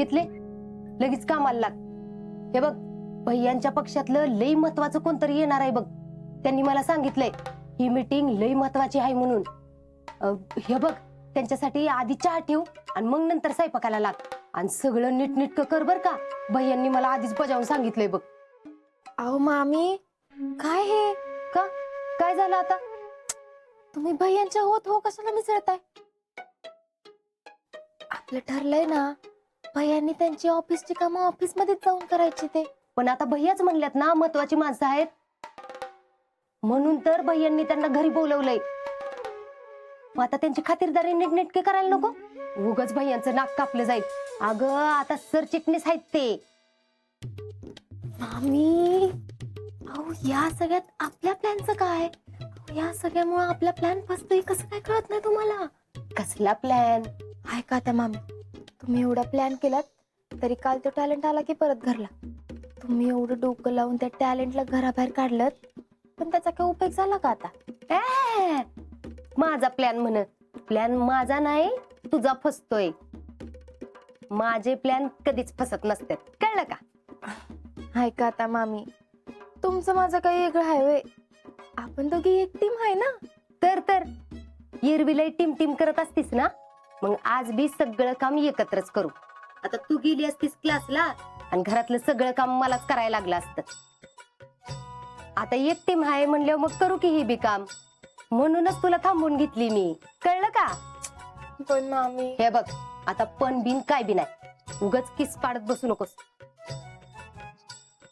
शितले लगेच कामाला लाग. हे बघ भैयांच्या पक्षातलं लई महत्वाचं कोणतरी येणार आहे बघ. त्यांनी मला सांगितलंय ही मीटिंग लई महत्वाची आहे म्हणून. हे बघ त्यांच्यासाठी आधी चहा ठेव आणि मग नंतर स्वयंपाकाला लाग आणि सगळं नीटनीटकं कर बर का. भैयांनी मला आधीच बजावून सांगितलंय बघ. अहो मामी काय हे? का काय झालं आता? तुम्ही भैयांच्या होत हो कशाला मिसळताय? आपलं ठरलंय ना भैयांनी त्यांची ऑफिसची कामं ऑफिस मध्येच जाऊन करायची ते. पण आता भैयाच म्हणल्यात ना महत्वाची माणसं आहेत म्हणून तर भैयांनी त्यांना घरी बोलवलंय. मग आता त्यांची खातिरदारी नीटनेटके करायला नको. उगाच भैयांचं नाक कापलं जाईल. अगं आता सरचिटणीस आहेत ते. मामी अहो या सगळ्यात आपल्या प्लॅनचं काय? या सगळ्यामुळे आपला प्लॅन फसतोय कसं काय कळत नाही तुम्हाला? कसला प्लॅन? ऐका आता मामी, तुम्ही एवढा प्लॅन केलात तरी काल तो टॅलेंट आला की परत घरला. तुम्ही एवढं डोकं लावून त्या टॅलेंटला घराबाहेर काढलं पण त्याचा काही उपयोग झाला का आता? माझा प्लॅन म्हण. प्लॅन माझा नाही तुझा फसतोय. माझे प्लॅन कधीच फसत नसतात कळलं का? ऐका आता मामी, तुमचं माझं काही वेगळं आहे व्हय? आपण दोघी एक टीम आहे ना. तर एरवीला टीम टीम करत असतीस ना मग आज बी सगळं काम एकत्रच करू. आता तू गेली असतीस क्लासला आणि घरातलं सगळं काम मलाच करायला लागलं असतं. आता एक टीम आहे म्हणल्यावर मग करू की ही बी काम. म्हणूनच तुला थांबून घेतली मी कळलं का? पण मामी हे बघ आता पण बिन काय बी नाही उगाच किस पाडत बसू नकोस.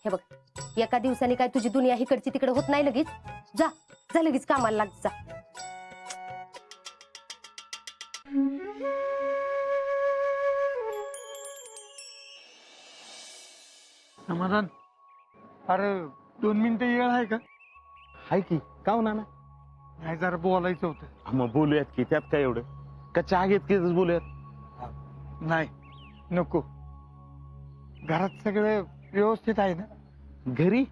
हे बघ एका दिवसाने काय तुझी दुनिया इकडची तिकडे होत नाही. लगेच जा जा लगेच कामाला लाग जा. समाधान, अरे 2 मिनिटं वेळ आहे का? हाय की का हो नाना? नाही जरा बोलायचं होतं. मग बोलूयात की त्यात काय एवढं का चहा घेत घेतच बोलूयात. नाही नको. घरात सगळं व्यवस्थित आहे ना? घरी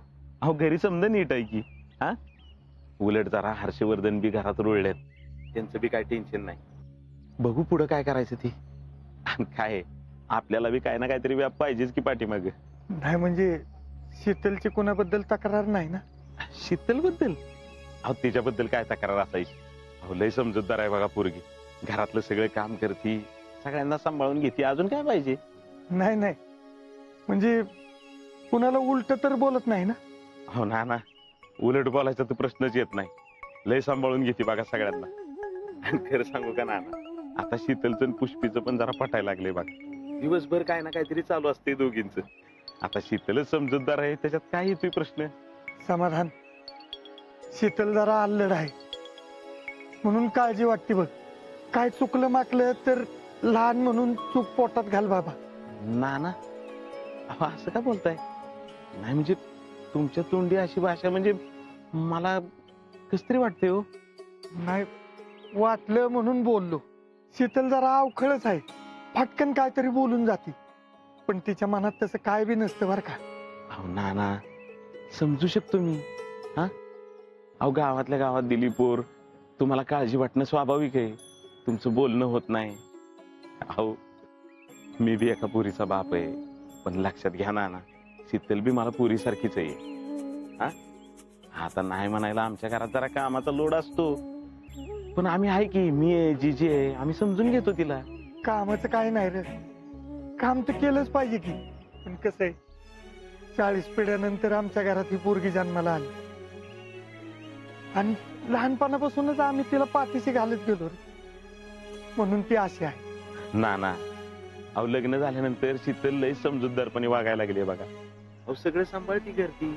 अहो घरी समजा नीट आहे की. हा उलट जरा हर्षवर्धन बी घरात रुळल्यात त्यांचं बी काय टेन्शन नाही. बघू पुढं काय करायचं ती. आणि काय आपल्याला बी काय ना काहीतरी व्याप पाहिजेच की पाठीमाग. नाही म्हणजे शीतलची कोणाबद्दल तक्रार नाही ना? शीतल बद्दल अहो तिच्याबद्दल काय तक्रार असायची. अहो लय समजूतदार आहे बघा पोरगी. घरातलं सगळं काम करती सगळ्यांना सांभाळून घेते. अजून काय पाहिजे? नाही नाही म्हणजे कुणाला उलट तर बोलत नाही ना? हो ना उलट बोलायचा तर प्रश्नच येत नाही. लय सांभाळून घेते बघा सगळ्यांना. आणि खरं सांगू का नाना आता शीतलचं आणि पुष्पीचं पण जरा पटायला लागले बघा. दिवसभर काय ना काहीतरी चालू असते दोघींच. आता शीतलच समजूतदार आहे त्याच्यात काय येतोय प्रश्न? समाधान, शीतल जरा अल्लड आहे म्हणून काळजी वाटते बघ. काय चुकलं माकलं तर लहान म्हणून चूक पोटात घाल बाबा. नाना अहो असं का बोलताय? नाही म्हणजे तुमच्या तोंडी अशी भाषा म्हणजे मला कस तरी वाटते हो. नाही वाटलं म्हणून बोललो. शीतल जरा अवखळच आहे. फटकन काहीतरी बोलून जाते पण तिच्या मनात तसं काय बी नसतं बरं का. अहो नाना समजू शकतो मी. हा अहो गावातल्या गावात दिली पोर तुम्हाला काळजी वाटणं स्वाभाविक आहे. तुमचं बोलणं होत नाही. अहो मी बी एका पुरीचा बाप आहे पण लक्षात घ्या नाना शीतल बी मला पुरी सारखीच आहे. हा आता नाही म्हणायला आमच्या घरात जरा कामाचा लोड असतो पण आम्ही आहे की मी आहे जीजी आहे आम्ही समजून घेतो तिला. कामाचं काय नाही रे. काम तर केलंच पाहिजे की. पण कसं आहे 40 पिढ्यानंतर आमच्या घरात ही पोरगी जन्माला आली आणि लहानपणापासूनच आम्ही तिला पाठीशी घालत गेलो रे. म्हणून ती अशी आहे. नाना अहो लग्न झाल्यानंतर शीतल लय समजूतदारपणे वागायला लागली बघा. अहो सगळं सांभाळती करती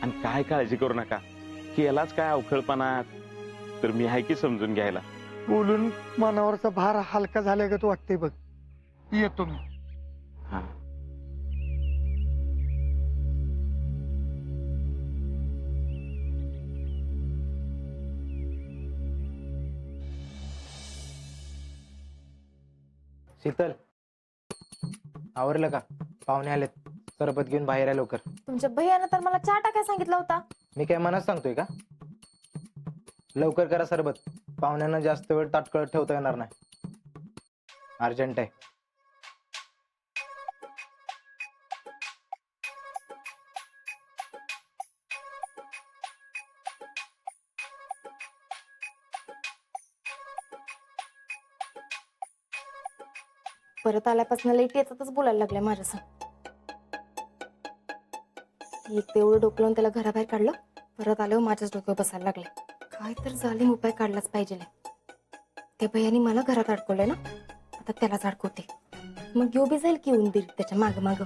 आणि काय काळजी करू नका. केलाच काय अवखळपणा तर मी आहे की समजून घ्यायला. बोलून मनावरचा भार हलका झाल्यागत वाटते बघ. येतो मी. हा शीतल आवरलं का? पाहुणे आलेत. सरबत घेऊन बाहेर आहे लवकर. तुमच्या भैयानं तर मला चहा टाकायला सांगितला होता. मी काय मनात सांगतोय का? लवकर करा सरबत. पाहुण्यांना जास्त वेळ ताटकळत ठेवता येणार नाही. अर्जंट आहे. परत आल्यापासून लेट येतातच बोलायला लागलाय माझ्यासंग. एक तर एवढं डोकं लावून त्याला घराबाहेर काढलं, परत आल्यावर माझ्याच डोक्यावर बसायला लागले. काय तर जालीम उपाय काढलाच पाहिजे. त्या भैयानी मला घरात अडकवलंय ना, आता त्यालाच अडकवते. मग येऊ बी जाईल की उंदीर त्याच्या माग माग.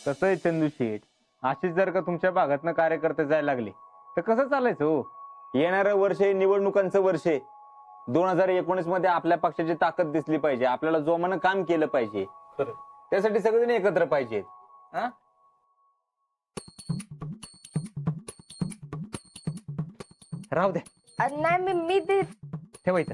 कसं आहे चंदू शेठ, अशीच जर का तुमच्या भागातनं कार्यकर्ते जायला लागले तर कसं चालायचं हो? येणारं वर्ष हे निवडणुकांचं वर्ष आहे. 2019 मध्ये आपल्या पक्षाची ताकद दिसली पाहिजे, आपल्याला जोमानं काम केलं पाहिजे. त्यासाठी सगळेजण एकत्र पाहिजेत. हा, राहू दे, नाही मी ठेवायचं.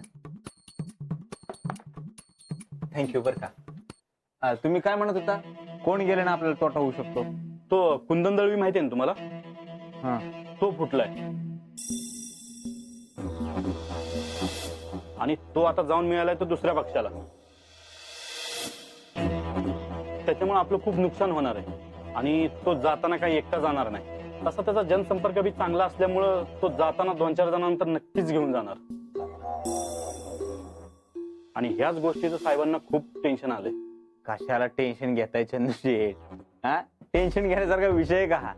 थँक्यू. बरं का, तुम्ही काय म्हणत होता? कोण गेले ना आपल्याला तोटा होऊ शकतो? तो कुंदन दळवी माहितीये ना तुम्हाला? हा, तो फुटलाय आणि तो आता जाऊन मिळालाय तो दुसऱ्या पक्षाला. त्याच्यामुळे आपलं खूप नुकसान होणार आहे आणि तो जाताना काही एकटा जाणार नाही. तसा त्याचा जनसंपर्क बी चांगला असल्यामुळं तो जाताना 2-4 जणांनंतर नक्कीच घेऊन जाणार. आणि ह्याच गोष्टीचं साहेबांना खूप टेन्शन आलंय. कशाला टेन्शन घेताय चंदू शेठ? हा, टेन्शन घेण्यासारखा विषय आहे का हा?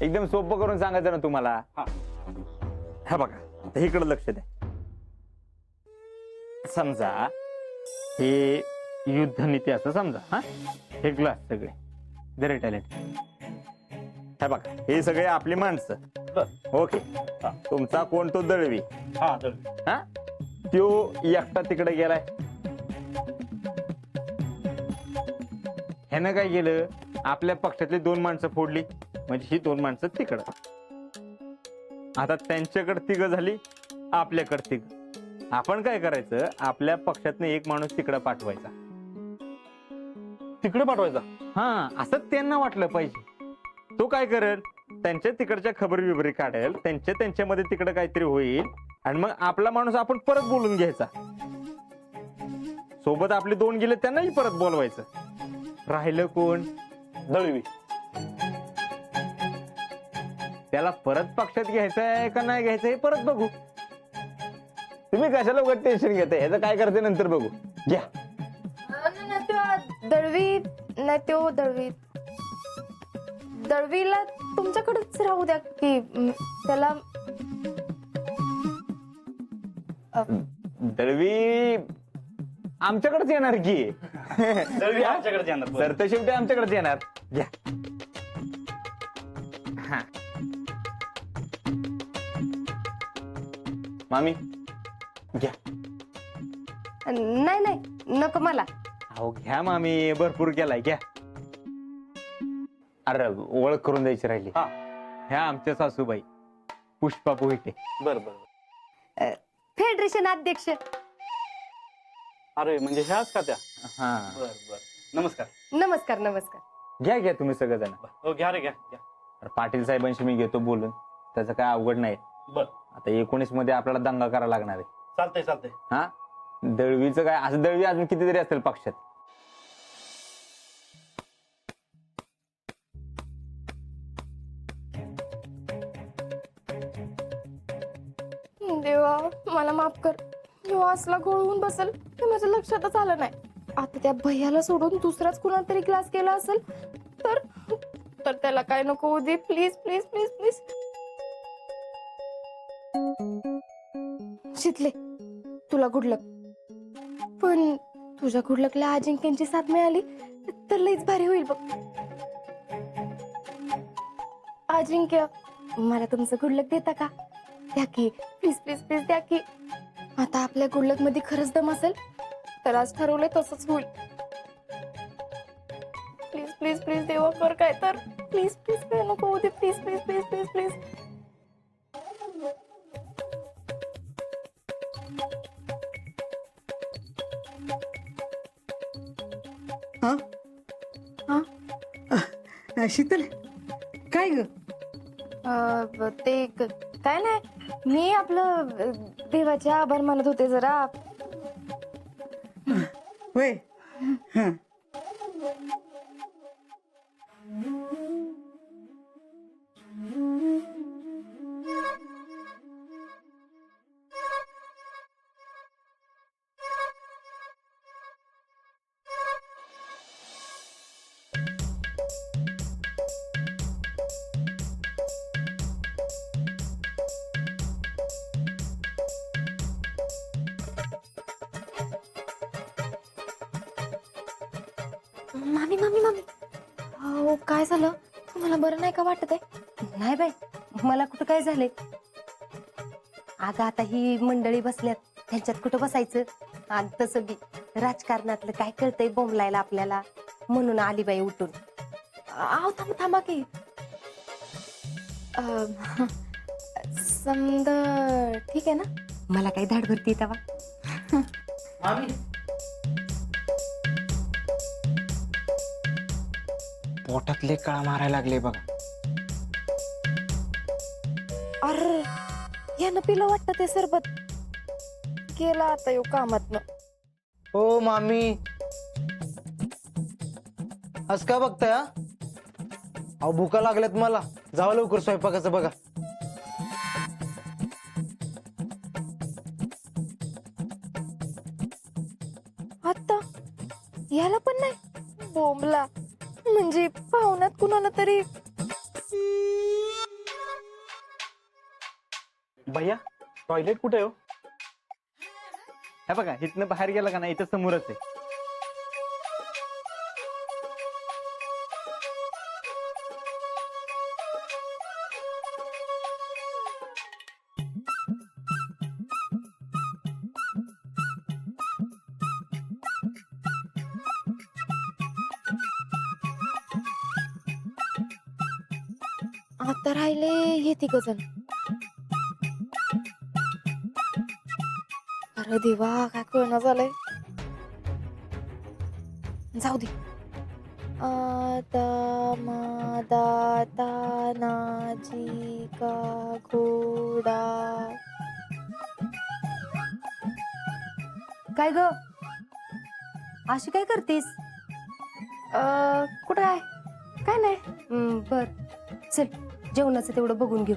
एकदम सोपं करून सांगायचं ना तुम्हाला. हा बघा, आता इकडे लक्ष द्या. समजा हे युद्ध नीती असं समजा. हा, हे ग्लास सगळे जरे टॅलेंट. हा बघा, हे सगळे आपली माणसं. ओके, तुमचा कोण? तो दळवी. हा दळवी. हा, त्यो एकटा तिकडे गेलाय. ह्यानं काय केलं? आपल्या पक्षातली 2 माणसं फोडली, म्हणजे ही 2 माणसं तिकडं. आता त्यांच्याकडे 3 झाली, आपल्याकडे 3. आपण काय करायचं? आपल्या पक्षातनं 1 माणूस तिकडं पाठवायचा. तिकडे पाठवायचा? हा, असं त्यांना वाटलं पाहिजे. तो काय करेल? त्यांच्या तिकडच्या खबरी बिबरी काढेल, त्यांच्यामध्ये तिकडं काहीतरी होईल आणि मग आपला माणूस आपण परत बोलून घ्यायचा. सोबत आपले 2 गेले, त्यांनाही परत बोलवायचं. राहिलं कोण? दळवी. त्याला परत पक्षात घ्यायचंय का नाही घ्यायचं हे परत बघू. तुम्ही कशाला उगाच टेन्शन घेताय? ह्याचं काय करते नंतर बघू. घ्या. दळवी नाही, तो दळवीला तुमच्याकडेच राहू द्या की. त्याला दळवी आमच्याकडेच येणार की. दळवी आमच्याकडे येणार. तर तर शेवटी आमच्याकडेच येणार. घ्या. हा, मामी घ्या. नाही नको मला. अहो घ्या मामी, भरपूर केलाय. घ्या. अरे ओळख करून द्यायची राहिली. हा. ह्या आमच्या सासूबाई पुष्पा पोहिटे. बर बर. फेडरेशन अध्यक्ष. अरे म्हणजे ह्याच का त्या? हा, बर बर. नमस्कार. नमस्कार नमस्कार. घ्या घ्या तुम्ही सगळेजण. हो घ्या रे, घ्या घ्या. अरे पाटील साहेबांशी मी घेतो बोलून, त्याचं काय अवघड नाही. बर. आता 19 मध्ये आपल्याला दंगा करायला लागणार आहे. चालतंय चालतंय. हा, दळवीचं काय? असं दळवी अजून कितीतरी असतील पक्षात. देवा मला माफ कर. जेव्हा असला गोळून बसेल हे माझ्या लक्षातच आलं नाही. आता त्या भैयाला सोडून दुसराच कुणाला तरी क्लास केला असेल तर त्याला काय नको होऊ दे. Please please please please. शीतले तुला गुड लक. पण तुझ्या गुड लकला अजिंक्यांची साथ मिळाली तर लईच भारी होईल बघ. अजिंक्य मला तुमचं गुड लक देता का? द्या की प्लीज प्लीज प्लीज द्या की. आता आपल्या गुड लक मध्ये खरंच दम असेल तर आज ठरवलंय तसंच होईल. प्लीज प्लीज प्लीज देवा कर काय तर. प्लीज प्लीज काय नको होऊ दे. Please please please please please. Sheetal काय ग? काय नाही मी आपलं देवाचे आभार मानत होते जरा. होय. हं. मामी मामी मामी हो काय झालं? तुम्हाला बरं नाही का वाटत आहे? नाही बाई, मला कुठं काय झालंय. अगं आता ही मंडळी बसल्यात, त्यांच्यात कुठं बसायचं. आणि तसं बी राजकारणातलं काय कळतंय बोंबलायला आपल्याला, म्हणून आली बाई उठून. आव थांबा थांबा की. समद ठीक आहे ना? मला काही धाड भरती तवा. पोटातले कळा मारायला लागले बघा. अरे यानं पिलं वाटतं ते सरबत. गेला आता येऊ कामातनं. हो मामी आज का बघताय हा? अहो भुका लागल्यात मला. जावं लवकर स्वयंपाकाचं बघा. आता याला पण नाही बोंबला. म्हणजे पाहुण्यात कुणाला तरी. भैया टॉयलेट कुठे हो? हे बघा इथनं बाहेर गेला का नाही इथं समोरच आहे. आता राहिले हे तिघ जण. अरे देवा काय कळना झालंय. जाऊ दे. तानाजी का घोडा. काय ग, अशी काय करतेस? कुठं आहे? काय नाही. बर चल, जेवणाचं तेवढं बघून घेऊ.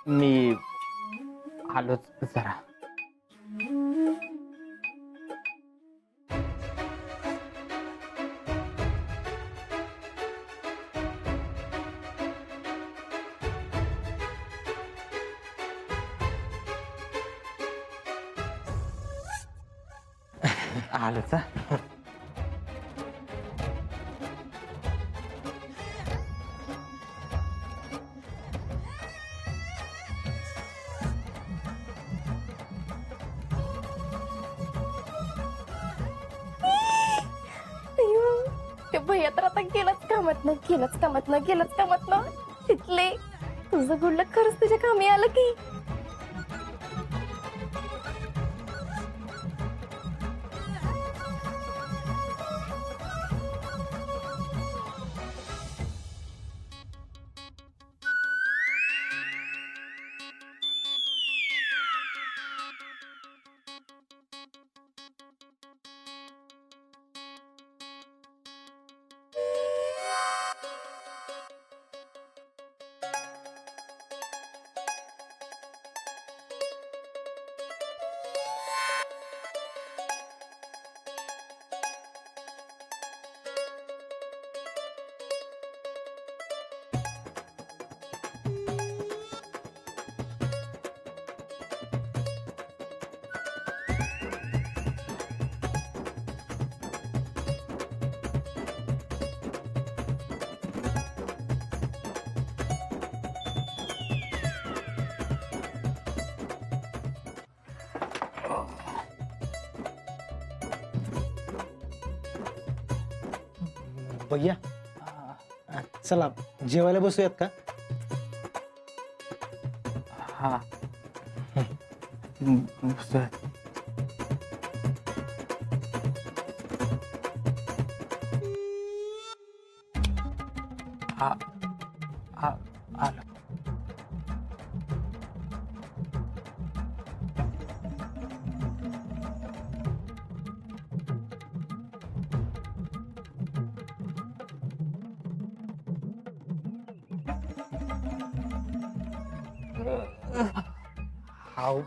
मी आलोच जरा. आलोच हा. ते भैया तर आता गेलंच कामात. तिथले तुझं गुडलक खरंच तुझ्या कामी आलं की. भैया चला जेवायला बसूयात का? हा हा हा आलं. हाव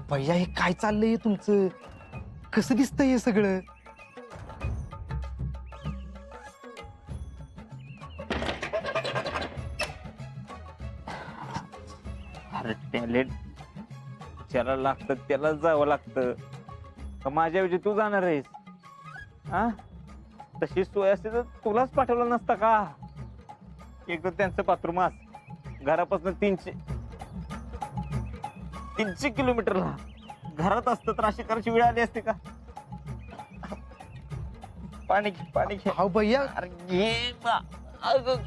भैया हे काय चाललंय तुमचं? कसं दिसतंय हे सगळं? अरे टॅलेंट ज्याला लागतं त्याला जावं लागतं का माझ्याऐवजी तू जाणार आहेस? हा तशी सोय असते तर तुलाच पाठवलं नसता का? एक तर त्यांचं पात्रुमास घरापासून 300 किलोमीटरला घरात असतं तर अशी करायची वेळ आली असते का? पाणी घे पाणी घे. हाव भैया अरे घे ना. अगं.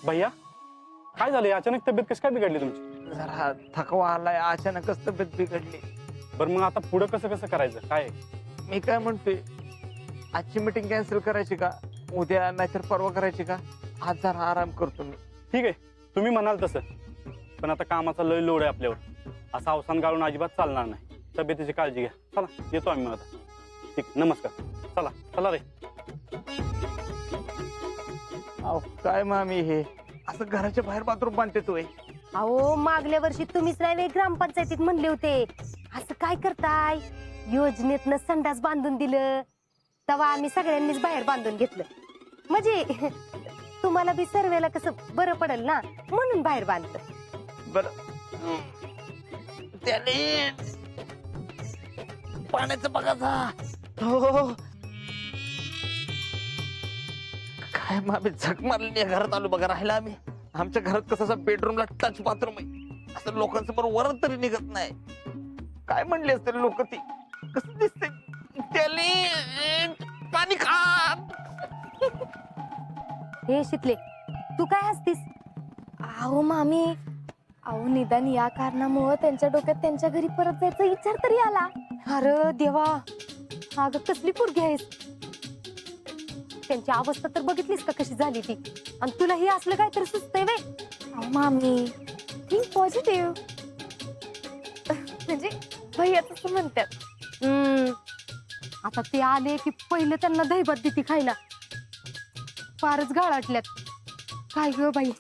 भैया काय झालं अचानक तब्येत कशी काय बिघडली तुमची? जरा थकवा आलाय अचानकच तब्येत बिघडली. बरं मग आता पुढं कसं कसं करायचं काय? मी काय म्हणतोय आजची मीटिंग कॅन्सल करायची का? उद्या नाहीतर परवा करायची का? आज जरा आराम करतो मी. ठीक आहे तुम्ही म्हणाल तसं, पण आता कामाचा लय लोड आहे आपल्यावर. असं अवसान गाळून अजिबात चालणार नाही. तब्येतीची काळजी घ्या. चला येतो आम्ही मग आता. ठीक नमस्कार. चला चला रे. अहो काय मामी हे असं घराच्या बाहेर बाथरूम बांधते तोय? अहो मागल्या वर्षी तुम्हीच नाही ग्रामपंचायतीत म्हणले होते. असं काय करताय? योजनेतनं संडास बांधून दिलं तेव्हा आम्ही सगळ्यांनीच बाहेर बांधून घेतलं. म्हणजे तुम्हाला बी सर्वेला कसं बरं पडेल ना म्हणून बाहेर बांधलं. बर त्याने पाण्याचं बघाचा. हो काय मामी झक मारली घरात आलो बघा राहिला आम्ही. आमच्या घरात कसं बेडरूमला टच बाथरूम आहे. असं लोकांसमोर वरच तरी निघत नाही. काय म्हणले असते लोक ती कसं दिसते त्याने पाणी खा. हे शिकले तू काय हसतीस? अहो मामी, अहो निदान या कारणामुळं त्यांच्या डोक्यात त्यांच्या घरी परत जायचा विचार तरी आला. अरे देवा, अगं कसली पोरगी आहेस. त्यांची अवस्था तर बघितलीस का कशी झाली ती, आणि तुला हे असलं काय तर सुचतंय वे. अहो मामी, थिंक पॉझिटिव्ह. म्हणजे भैया तसं म्हणतात. आता ते आले की पहिलं त्यांना दहीभात देती खायला. फारच गाळाटल्यात. काय ग बाई.